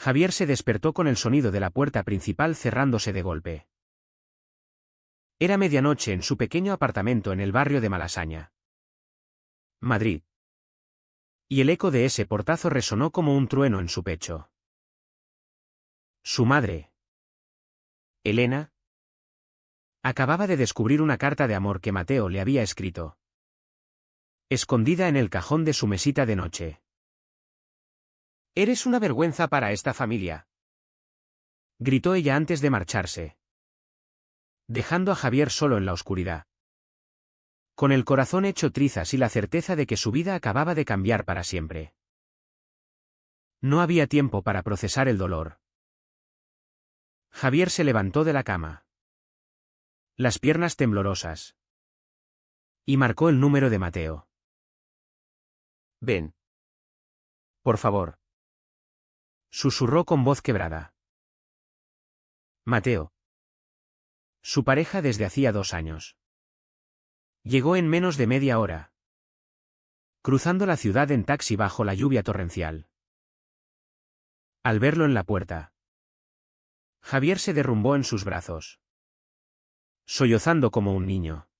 Javier se despertó con el sonido de la puerta principal cerrándose de golpe. Era medianoche en su pequeño apartamento en el barrio de Malasaña, Madrid. Y el eco de ese portazo resonó como un trueno en su pecho. Su madre, Elena, acababa de descubrir una carta de amor que Mateo le había escrito, escondida en el cajón de su mesita de noche. «Eres una vergüenza para esta familia», gritó ella antes de marcharse, dejando a Javier solo en la oscuridad, con el corazón hecho trizas y la certeza de que su vida acababa de cambiar para siempre. No había tiempo para procesar el dolor. Javier se levantó de la cama, las piernas temblorosas, y marcó el número de Mateo. «Ven. Por favor», susurró con voz quebrada. Mateo, su pareja desde hacía 2 años, llegó en menos de media hora, cruzando la ciudad en taxi bajo la lluvia torrencial. Al verlo en la puerta, Javier se derrumbó en sus brazos, sollozando como un niño.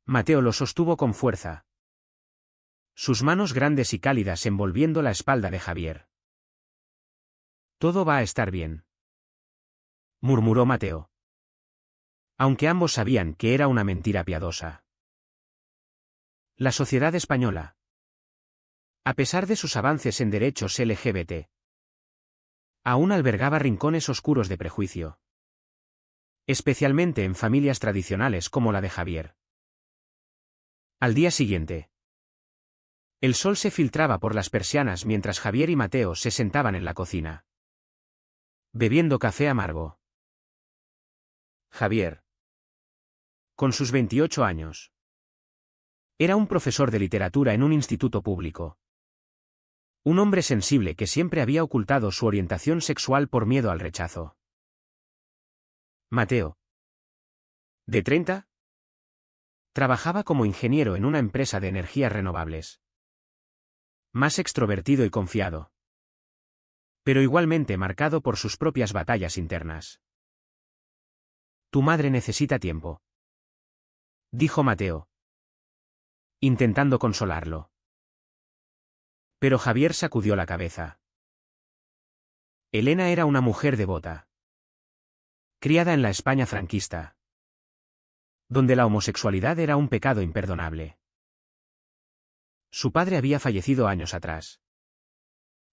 Mateo lo sostuvo con fuerza, sus manos grandes y cálidas envolviendo la espalda de Javier. «Todo va a estar bien», murmuró Mateo, aunque ambos sabían que era una mentira piadosa. La sociedad española, a pesar de sus avances en derechos LGBT, aún albergaba rincones oscuros de prejuicio, especialmente en familias tradicionales como la de Javier. Al día siguiente, el sol se filtraba por las persianas mientras Javier y Mateo se sentaban en la cocina, bebiendo café amargo. Javier, con sus 28 años, era un profesor de literatura en un instituto público. Un hombre sensible que siempre había ocultado su orientación sexual por miedo al rechazo. Mateo, de 30, trabajaba como ingeniero en una empresa de energías renovables. Más extrovertido y confiado, pero igualmente marcado por sus propias batallas internas. «Tu madre necesita tiempo», dijo Mateo, intentando consolarlo. Pero Javier sacudió la cabeza. Elena era una mujer devota, criada en la España franquista, donde la homosexualidad era un pecado imperdonable. Su padre había fallecido años atrás,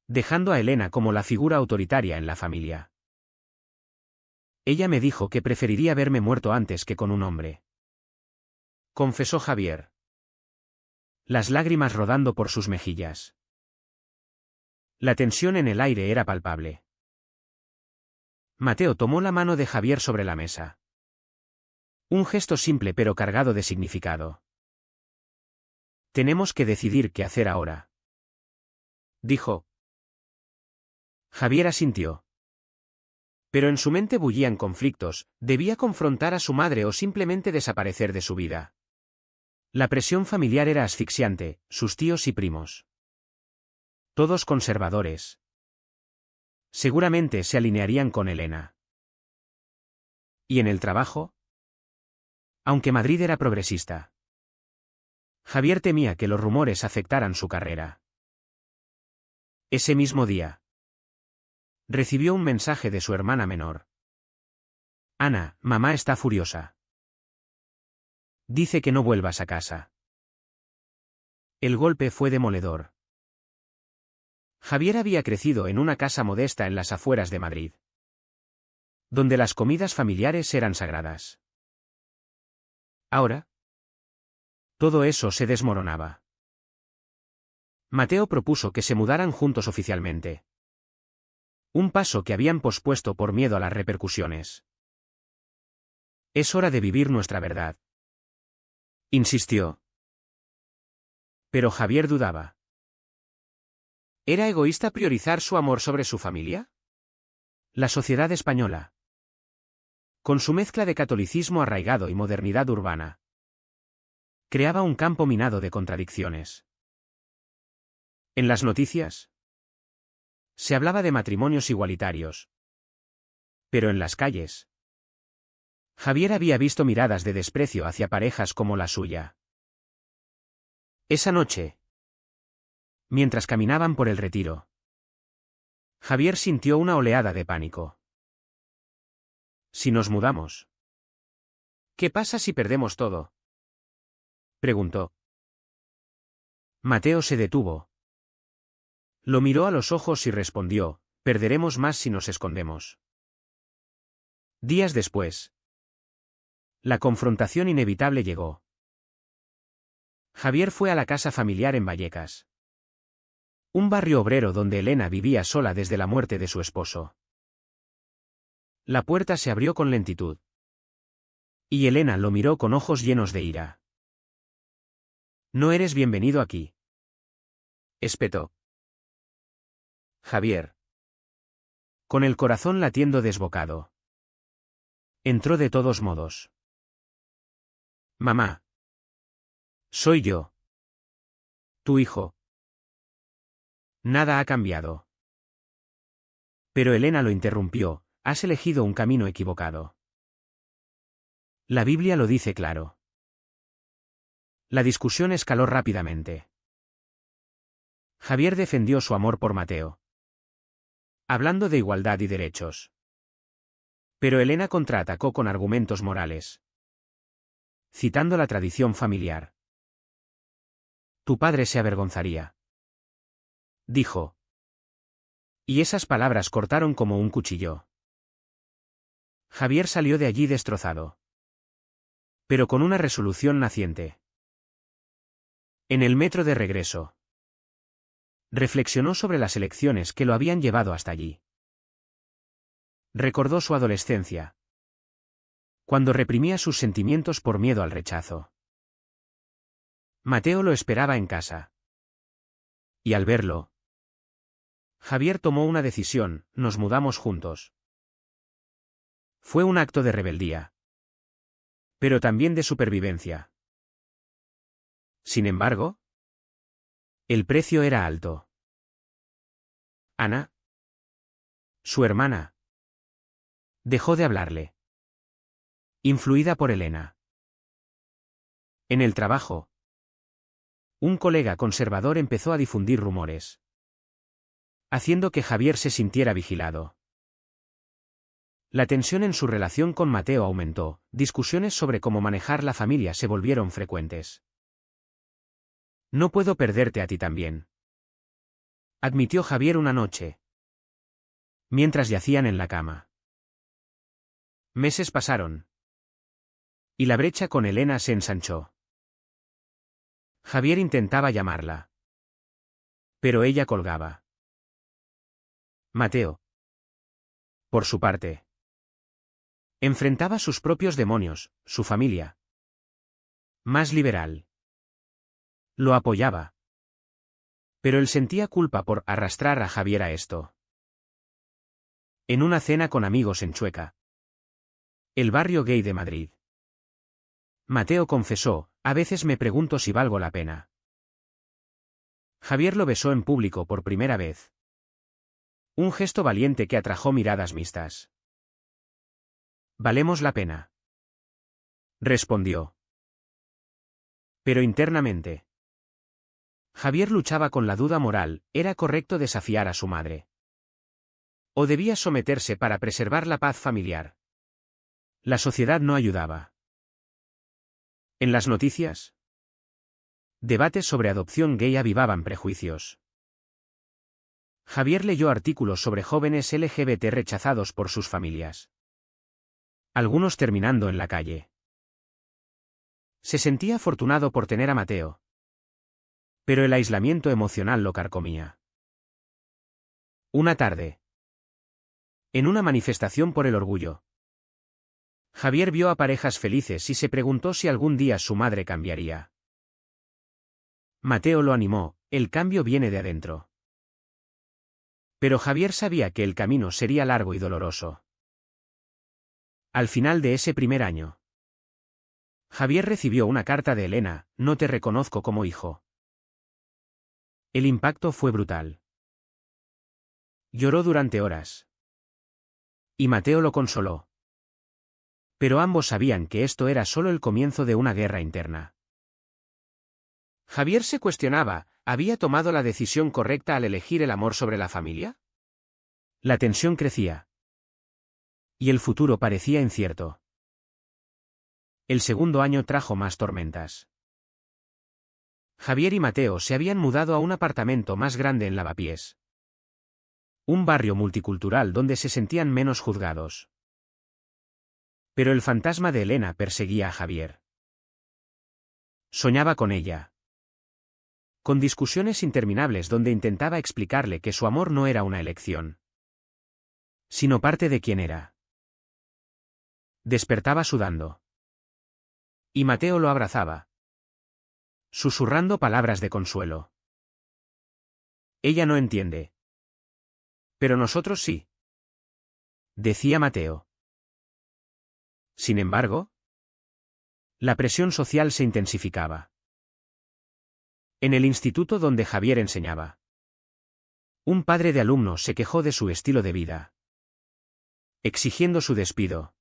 dejando a Elena como la figura autoritaria en la familia. «Ella me dijo que preferiría verme muerto antes que con un hombre», confesó Javier, las lágrimas rodando por sus mejillas. La tensión en el aire era palpable. Mateo tomó la mano de Javier sobre la mesa. Un gesto simple pero cargado de significado. «Tenemos que decidir qué hacer ahora», dijo. Javier asintió. Pero en su mente bullían conflictos: debía confrontar a su madre o simplemente desaparecer de su vida. La presión familiar era asfixiante, sus tíos y primos, todos conservadores, seguramente se alinearían con Elena. ¿Y en el trabajo? Aunque Madrid era progresista, Javier temía que los rumores afectaran su carrera. Ese mismo día, recibió un mensaje de su hermana menor. «Ana, mamá está furiosa. Dice que no vuelvas a casa». El golpe fue demoledor. Javier había crecido en una casa modesta en las afueras de Madrid, donde las comidas familiares eran sagradas. Ahora, todo eso se desmoronaba. Mateo propuso que se mudaran juntos oficialmente. Un paso que habían pospuesto por miedo a las repercusiones. «Es hora de vivir nuestra verdad», insistió. Pero Javier dudaba. ¿Era egoísta priorizar su amor sobre su familia? La sociedad española, con su mezcla de catolicismo arraigado y modernidad urbana, creaba un campo minado de contradicciones. En las noticias, Se hablaba de matrimonios igualitarios. Pero en las calles, Javier había visto miradas de desprecio hacia parejas como la suya. Esa noche, mientras caminaban por el retiro, Javier sintió una oleada de pánico. ¿Si nos mudamos? ¿Qué pasa si perdemos todo?, preguntó. Mateo se detuvo. Lo miró a los ojos y respondió: perderemos más si nos escondemos. Días después, la confrontación inevitable llegó. Javier fue a la casa familiar en Vallecas, un barrio obrero donde Elena vivía sola desde la muerte de su esposo. La puerta se abrió con lentitud, y Elena lo miró con ojos llenos de ira. No eres bienvenido aquí, espetó. Javier, con el corazón latiendo desbocado, entró de todos modos. Mamá. Soy yo. Tu hijo. Nada ha cambiado. Pero Elena lo interrumpió: has elegido un camino equivocado. La Biblia lo dice claro. La discusión escaló rápidamente. Javier defendió su amor por Mateo, hablando de igualdad y derechos. Pero Elena contraatacó con argumentos morales, citando la tradición familiar. Tu padre se avergonzaría, dijo. Y esas palabras cortaron como un cuchillo. Javier salió de allí destrozado, pero con una resolución naciente. En el metro de regreso, reflexionó sobre las elecciones que lo habían llevado hasta allí. Recordó su adolescencia, cuando reprimía sus sentimientos por miedo al rechazo. Mateo lo esperaba en casa. Y al verlo, Javier tomó una decisión: nos mudamos juntos. Fue un acto de rebeldía, pero también de supervivencia. Sin embargo, el precio era alto. Ana, su hermana, dejó de hablarle, influida por Elena. En el trabajo, un colega conservador empezó a difundir rumores, haciendo que Javier se sintiera vigilado. La tensión en su relación con Mateo aumentó, discusiones sobre cómo manejar la familia se volvieron frecuentes. No puedo perderte a ti también, admitió Javier una noche, mientras yacían en la cama. Meses pasaron, y la brecha con Elena se ensanchó. Javier intentaba llamarla, pero ella colgaba. Mateo, por su parte, enfrentaba sus propios demonios, su familia, más liberal. Lo apoyaba, pero él sentía culpa por arrastrar a Javier a esto. En una cena con amigos en Chueca, el barrio gay de Madrid, Mateo confesó: a veces me pregunto si valgo la pena. Javier lo besó en público por primera vez. Un gesto valiente que atrajo miradas mixtas. Valemos la pena, respondió. Pero internamente, Javier luchaba con la duda moral: ¿era correcto desafiar a su madre? ¿O debía someterse para preservar la paz familiar? La sociedad no ayudaba. En las noticias, debates sobre adopción gay avivaban prejuicios. Javier leyó artículos sobre jóvenes LGBT rechazados por sus familias, algunos terminando en la calle. Se sentía afortunado por tener a Mateo, pero el aislamiento emocional lo carcomía. Una tarde, en una manifestación por el orgullo, Javier vio a parejas felices y se preguntó si algún día su madre cambiaría. Mateo lo animó: el cambio viene de adentro. Pero Javier sabía que el camino sería largo y doloroso. Al final de ese primer año, Javier recibió una carta de Elena: no te reconozco como hijo. El impacto fue brutal. Lloró durante horas. Y Mateo lo consoló. Pero ambos sabían que esto era solo el comienzo de una guerra interna. Javier se cuestionaba, ¿había tomado la decisión correcta al elegir el amor sobre la familia? La tensión crecía. Y el futuro parecía incierto. El segundo año trajo más tormentas. Javier y Mateo se habían mudado a un apartamento más grande en Lavapiés. Un barrio multicultural donde se sentían menos juzgados. Pero el fantasma de Elena perseguía a Javier. Soñaba con ella. Con discusiones interminables donde intentaba explicarle que su amor no era una elección, sino parte de quién era. Despertaba sudando. Y Mateo lo abrazaba, susurrando palabras de consuelo. Ella no entiende. Pero nosotros sí, decía Mateo. Sin embargo, la presión social se intensificaba. En el instituto donde Javier enseñaba, un padre de alumnos se quejó de su estilo de vida, exigiendo su despido.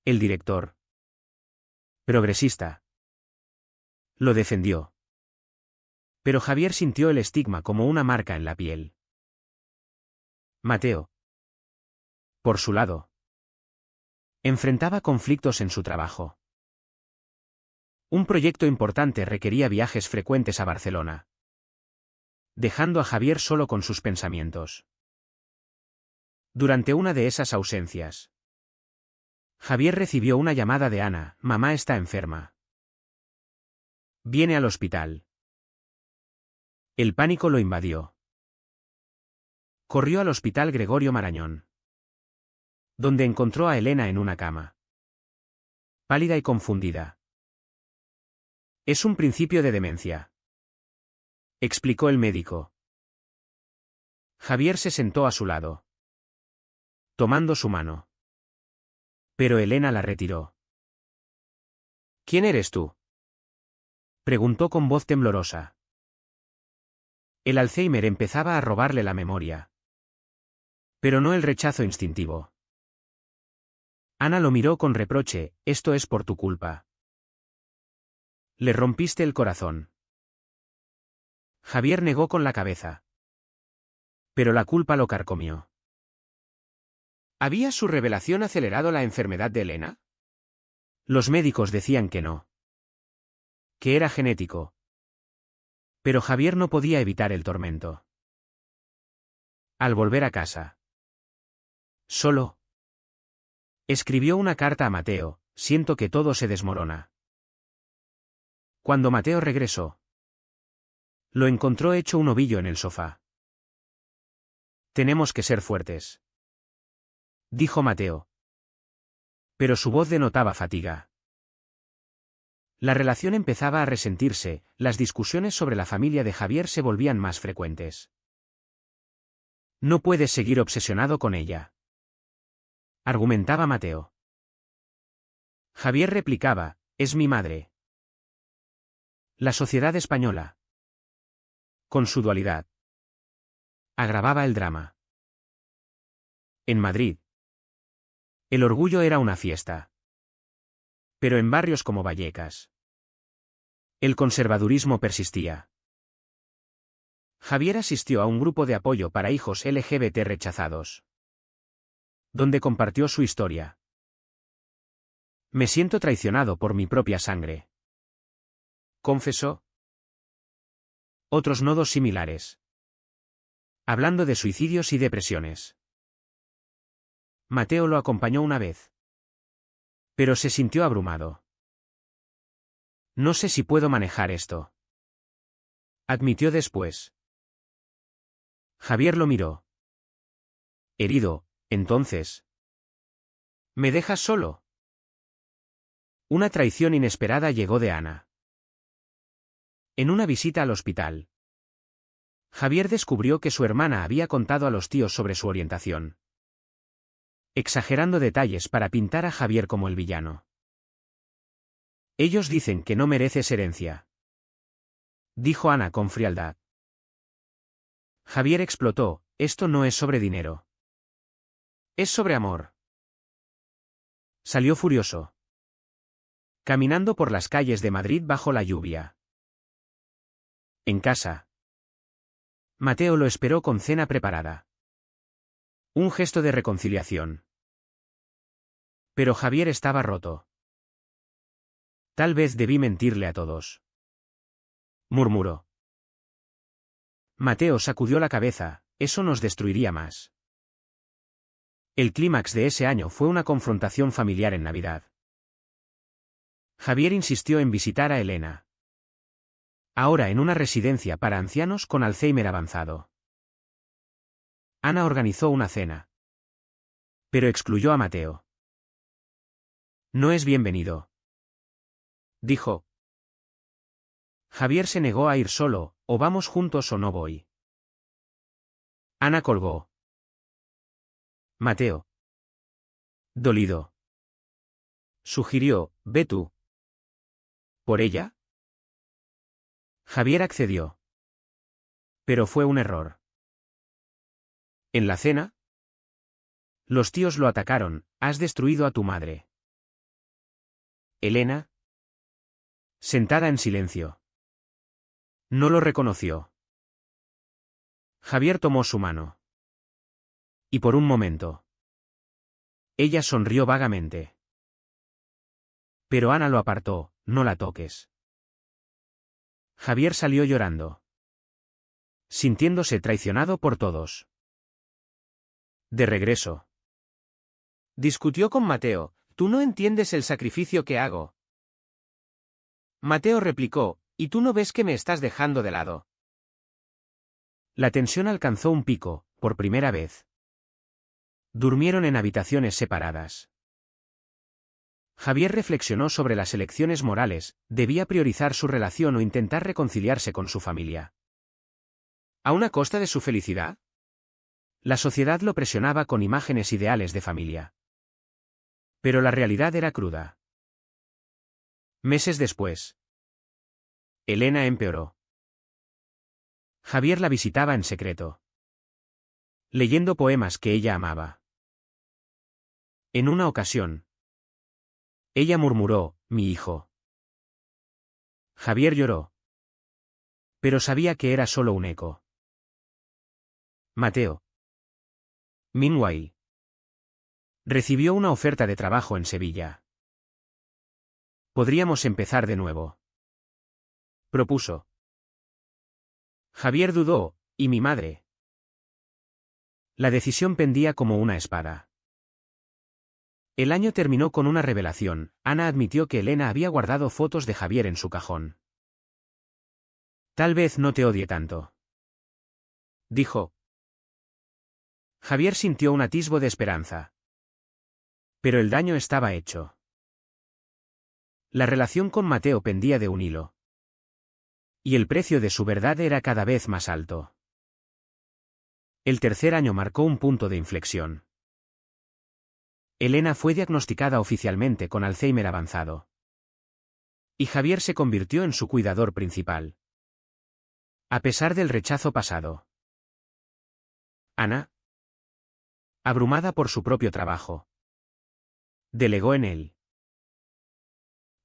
El director, progresista, lo defendió. Pero Javier sintió el estigma como una marca en la piel. Mateo, por su lado, enfrentaba conflictos en su trabajo. Un proyecto importante requería viajes frecuentes a Barcelona, dejando a Javier solo con sus pensamientos. Durante una de esas ausencias, Javier recibió una llamada de Ana: mamá está enferma. Viene al hospital. El pánico lo invadió. Corrió al hospital Gregorio Marañón, donde encontró a Elena en una cama, pálida y confundida. Es un principio de demencia, explicó el médico. Javier se sentó a su lado, tomando su mano. Pero Elena la retiró. ¿Quién eres tú?, preguntó con voz temblorosa. El Alzheimer empezaba a robarle la memoria. Pero no el rechazo instintivo. Ana lo miró con reproche: esto es por tu culpa. Le rompiste el corazón. Javier negó con la cabeza. Pero la culpa lo carcomió. ¿Había su revelación acelerado la enfermedad de Elena? Los médicos decían que no, que era genético. Pero Javier no podía evitar el tormento. Al volver a casa, solo, escribió una carta a Mateo: siento que todo se desmorona. Cuando Mateo regresó, lo encontró hecho un ovillo en el sofá. Tenemos que ser fuertes, dijo Mateo. Pero su voz denotaba fatiga. La relación empezaba a resentirse, las discusiones sobre la familia de Javier se volvían más frecuentes. No puedes seguir obsesionado con ella, argumentaba Mateo. Javier replicaba: es mi madre. La sociedad española, con su dualidad, agravaba el drama. En Madrid, el orgullo era una fiesta. Pero en barrios como Vallecas, el conservadurismo persistía. Javier asistió a un grupo de apoyo para hijos LGBT rechazados, donde compartió su historia. Me siento traicionado por mi propia sangre, confesó. Otros nodos similares, hablando de suicidios y depresiones. Mateo lo acompañó una vez, pero se sintió abrumado. No sé si puedo manejar esto, admitió después. Javier lo miró. Herido, entonces. ¿Me dejas solo? Una traición inesperada llegó de Ana. En una visita al hospital, Javier descubrió que su hermana había contado a los tíos sobre su orientación, exagerando detalles para pintar a Javier como el villano. Ellos dicen que no mereces herencia, dijo Ana con frialdad. Javier explotó: esto no es sobre dinero. Es sobre amor. Salió furioso. Caminando por las calles de Madrid bajo la lluvia. En casa. Mateo lo esperó con cena preparada. Un gesto de reconciliación. Pero Javier estaba roto. Tal vez debí mentirle a todos. Murmuró. Mateo sacudió la cabeza, eso nos destruiría más. El clímax de ese año fue una confrontación familiar en Navidad. Javier insistió en visitar a Elena. Ahora en una residencia para ancianos con Alzheimer avanzado. Ana organizó una cena. Pero excluyó a Mateo. No es bienvenido. Dijo. Javier se negó a ir solo, o vamos juntos o no voy. Ana colgó. Mateo. Dolido. Sugirió, ve tú. ¿Por ella? Javier accedió. Pero fue un error. ¿En la cena? Los tíos lo atacaron, has destruido a tu madre. Elena. Sentada en silencio. No lo reconoció. Javier tomó su mano. Y por un momento. Ella sonrió vagamente. Pero Ana lo apartó, no la toques. Javier salió llorando. Sintiéndose traicionado por todos. De regreso. Discutió con Mateo, tú no entiendes el sacrificio que hago. Mateo replicó, ¿y tú no ves que me estás dejando de lado? La tensión alcanzó un pico, por primera vez. Durmieron en habitaciones separadas. Javier reflexionó sobre las elecciones morales, debía priorizar su relación o intentar reconciliarse con su familia. ¿A una costa de su felicidad? La sociedad lo presionaba con imágenes ideales de familia. Pero la realidad era cruda. Meses después. Elena empeoró. Javier la visitaba en secreto. Leyendo poemas que ella amaba. En una ocasión. Ella murmuró, mi hijo. Javier lloró. Pero sabía que era solo un eco. Mateo. Meanwhile. Recibió una oferta de trabajo en Sevilla. Podríamos empezar de nuevo. Propuso. Javier dudó, ¿y mi madre? La decisión pendía como una espada. El año terminó con una revelación. Ana admitió que Elena había guardado fotos de Javier en su cajón. Tal vez no te odie tanto. Dijo. Javier sintió un atisbo de esperanza. Pero el daño estaba hecho. La relación con Mateo pendía de un hilo. Y el precio de su verdad era cada vez más alto. El tercer año marcó un punto de inflexión. Elena fue diagnosticada oficialmente con Alzheimer avanzado. Y Javier se convirtió en su cuidador principal. A pesar del rechazo pasado. Ana, abrumada por su propio trabajo, delegó en él.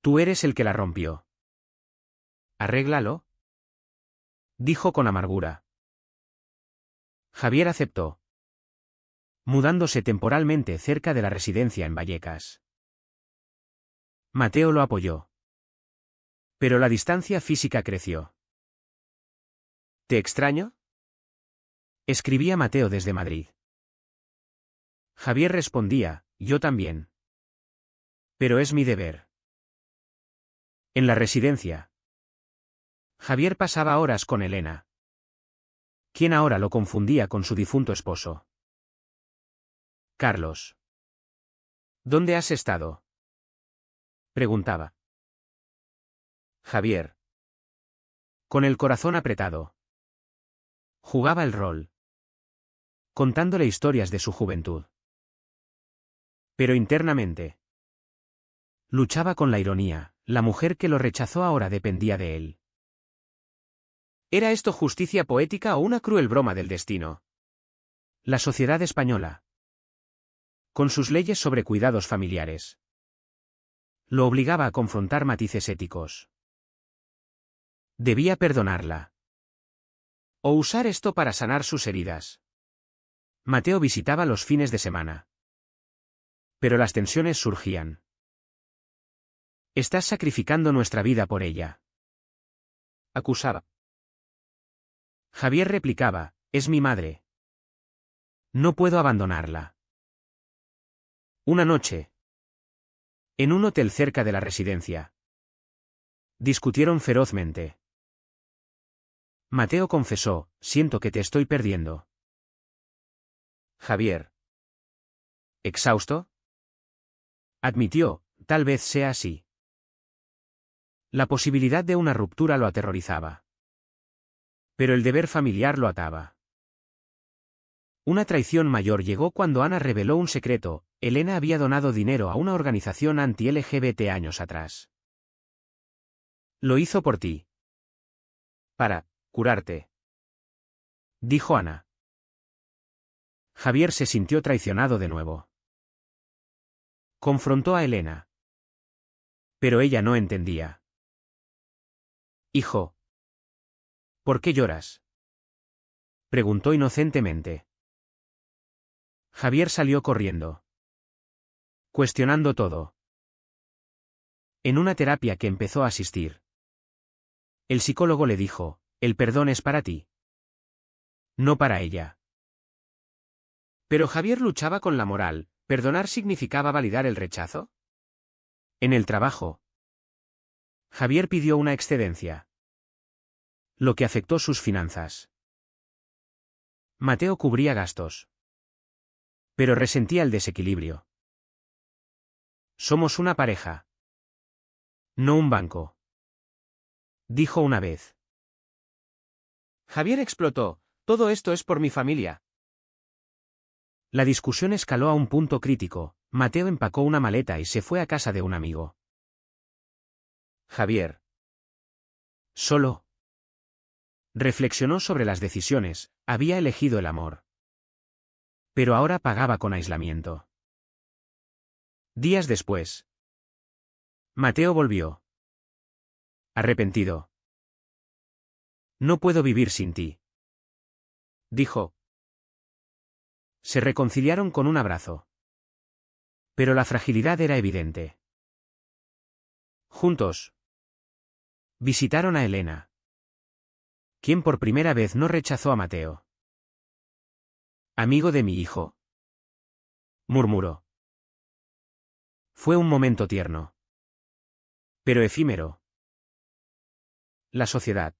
Tú eres el que la rompió. Arréglalo, dijo con amargura. Javier aceptó, mudándose temporalmente cerca de la residencia en Vallecas. Mateo lo apoyó. Pero la distancia física creció. ¿Te extraño? Escribía Mateo desde Madrid. Javier respondía, yo también. Pero es mi deber. En la residencia. Javier pasaba horas con Elena, quien ahora lo confundía con su difunto esposo. Carlos. ¿Dónde has estado? Preguntaba. Javier. Con el corazón apretado. Jugaba el rol. Contándole historias de su juventud. Pero internamente. Luchaba con la ironía, la mujer que lo rechazó ahora dependía de él. ¿Era esto justicia poética o una cruel broma del destino? La sociedad española, con sus leyes sobre cuidados familiares, lo obligaba a confrontar matices éticos. Debía perdonarla. O usar esto para sanar sus heridas. Mateo visitaba los fines de semana. Pero las tensiones surgían. Estás sacrificando nuestra vida por ella, acusaba. Javier replicaba, es mi madre. No puedo abandonarla. Una noche, en un hotel cerca de la residencia, discutieron ferozmente. Mateo confesó, siento que te estoy perdiendo. Javier, exhausto, admitió, tal vez sea así. La posibilidad de una ruptura lo aterrorizaba. Pero el deber familiar lo ataba. Una traición mayor llegó cuando Ana reveló un secreto: Elena había donado dinero a una organización anti-LGBT años atrás. Lo hizo por ti. Para curarte, dijo Ana. Javier se sintió traicionado de nuevo. Confrontó a Elena. Pero ella no entendía. Hijo, ¿por qué lloras?, preguntó inocentemente. Javier salió corriendo, cuestionando todo. En una terapia que empezó a asistir, el psicólogo le dijo, el perdón es para ti, no para ella. Pero Javier luchaba con la moral. ¿Perdonar significaba validar el rechazo? En el trabajo, Javier pidió una excedencia, lo que afectó sus finanzas. Mateo cubría gastos, pero resentía el desequilibrio. Somos una pareja, no un banco, dijo una vez. Javier explotó, todo esto es por mi familia. La discusión escaló a un punto crítico. Mateo empacó una maleta y se fue a casa de un amigo. Javier, solo, reflexionó sobre las decisiones. Había elegido el amor, pero ahora pagaba con aislamiento. Días después, Mateo volvió, arrepentido. No puedo vivir sin ti, dijo. Se reconciliaron con un abrazo. Pero la fragilidad era evidente. Juntos, visitaron a Elena, quien por primera vez no rechazó a Mateo. Amigo de mi hijo, murmuró. Fue un momento tierno, pero efímero. La sociedad,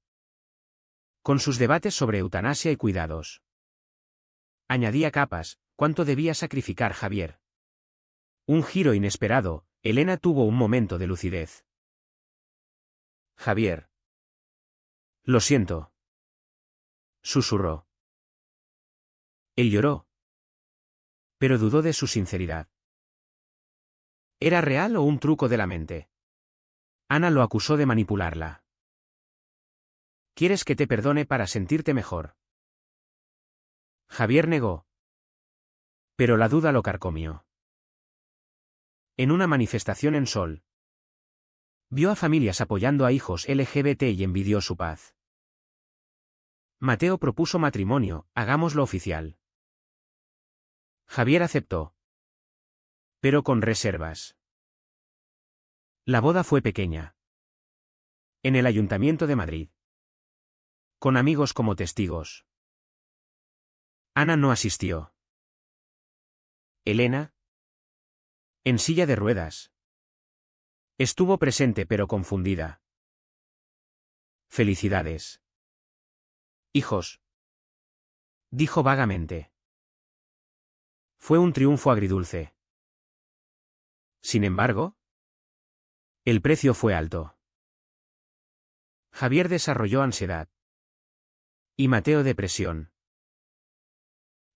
con sus debates sobre eutanasia y cuidados, añadía capas. ¿Cuánto debía sacrificar Javier? Un giro inesperado. Elena tuvo un momento de lucidez. Javier, lo siento, susurró. Él lloró, pero dudó de su sinceridad. ¿Era real o un truco de la mente? Ana lo acusó de manipularla. ¿Quieres que te perdone para sentirte mejor?, Javier negó. Pero la duda lo carcomió. En una manifestación en Sol, vio a familias apoyando a hijos LGBT y envidió su paz. Mateo propuso matrimonio, hagámoslo oficial. Javier aceptó, pero con reservas. La boda fue pequeña, en el Ayuntamiento de Madrid, con amigos como testigos. Ana no asistió. Elena, en silla de ruedas, estuvo presente pero confundida. Felicidades, hijos, dijo vagamente. Fue un triunfo agridulce. Sin embargo, el precio fue alto. Javier desarrolló ansiedad y Mateo depresión.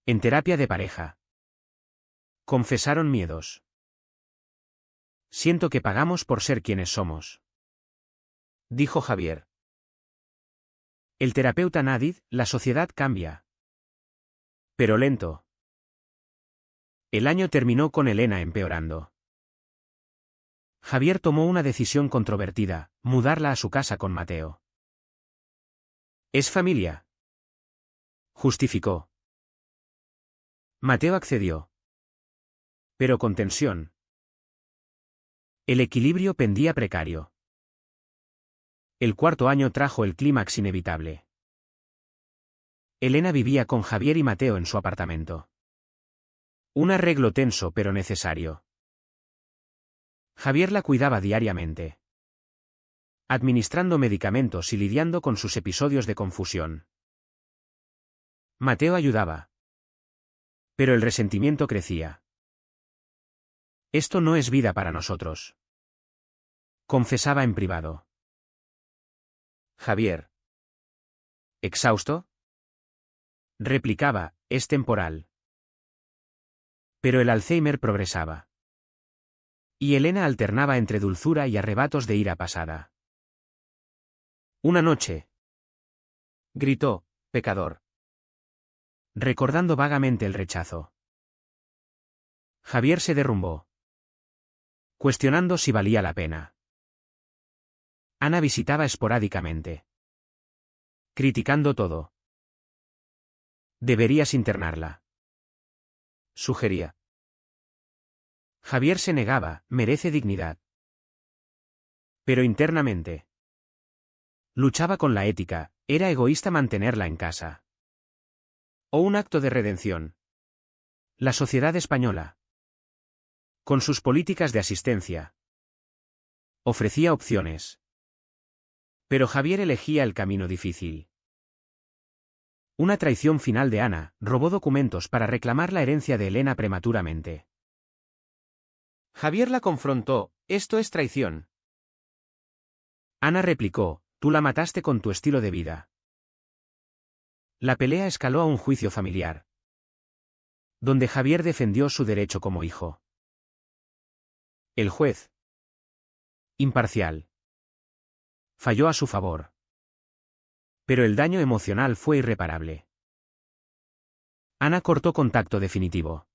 En terapia de pareja, confesaron miedos. Siento que pagamos por ser quienes somos, dijo Javier. El terapeuta Nadid, la sociedad cambia, Pero lento. El año terminó con Elena empeorando. Javier tomó una decisión controvertida, mudarla a su casa con Mateo. «Es familia», justificó. Mateo accedió. Pero con tensión. El equilibrio pendía precario. El cuarto año trajo el clímax inevitable. Elena vivía con Javier y Mateo en su apartamento. Un arreglo tenso pero necesario. Javier la cuidaba diariamente, administrando medicamentos y lidiando con sus episodios de confusión. Mateo ayudaba. Pero el resentimiento crecía. «Esto no es vida para nosotros», confesaba en privado. Javier. «¿Exhausto?», replicaba, «es temporal». Pero el Alzheimer progresaba. Y Elena alternaba entre dulzura y arrebatos de ira pasada. Una noche. Gritó, «pecador», recordando vagamente el rechazo. Javier se derrumbó, cuestionando si valía la pena. Ana visitaba esporádicamente, criticando todo. «Deberías internarla», sugería. Javier se negaba, «merece dignidad». Pero internamente. Luchaba con la ética, era egoísta mantenerla en casa. O un acto de redención. La sociedad española, con sus políticas de asistencia, ofrecía opciones. Pero Javier elegía el camino difícil. Una traición final de Ana, robó documentos para reclamar la herencia de Elena prematuramente. Javier la confrontó, «esto es traición». Ana replicó, «tú la mataste con tu estilo de vida». La pelea escaló a un juicio familiar, donde Javier defendió su derecho como hijo. El juez, imparcial, falló a su favor. Pero el daño emocional fue irreparable. Ana cortó contacto definitivo.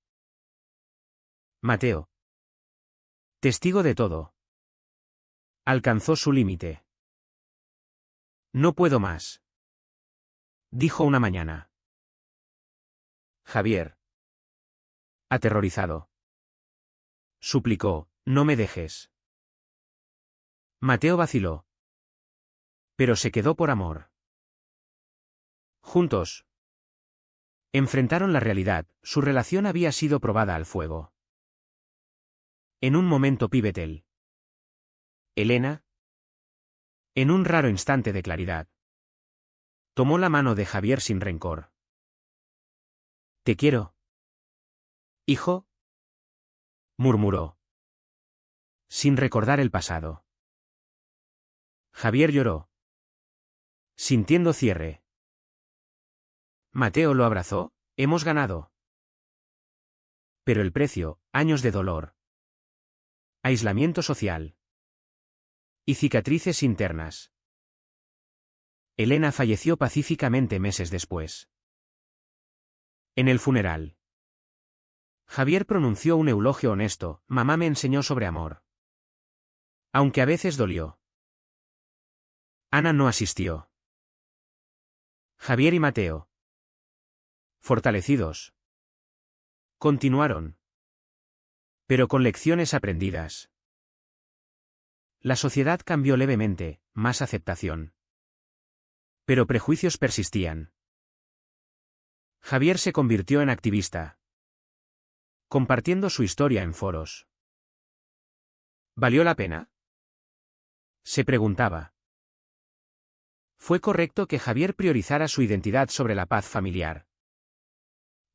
Mateo, testigo de todo, alcanzó su límite. «No puedo más», dijo una mañana. Javier, aterrorizado, suplicó, «no me dejes». Mateo vaciló. Pero se quedó por amor. Juntos enfrentaron la realidad, su relación había sido probada al fuego. En un momento pivotal. Elena, en un raro instante de claridad, tomó la mano de Javier sin rencor. «Te quiero, hijo», murmuró, sin recordar el pasado. Javier lloró, sintiendo cierre. Mateo lo abrazó, «hemos ganado». Pero el precio, años de dolor, aislamiento social y cicatrices internas. Elena falleció pacíficamente meses después. En el funeral, Javier pronunció un eulogio honesto, «mamá me enseñó sobre amor». Aunque a veces dolió. Ana no asistió. Javier y Mateo, fortalecidos, continuaron. Pero con lecciones aprendidas. La sociedad cambió levemente, más aceptación. Pero prejuicios persistían. Javier se convirtió en activista, compartiendo su historia en foros. ¿Valió la pena?, se preguntaba. ¿Fue correcto que Javier priorizara su identidad sobre la paz familiar?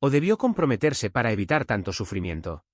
¿O debió comprometerse para evitar tanto sufrimiento?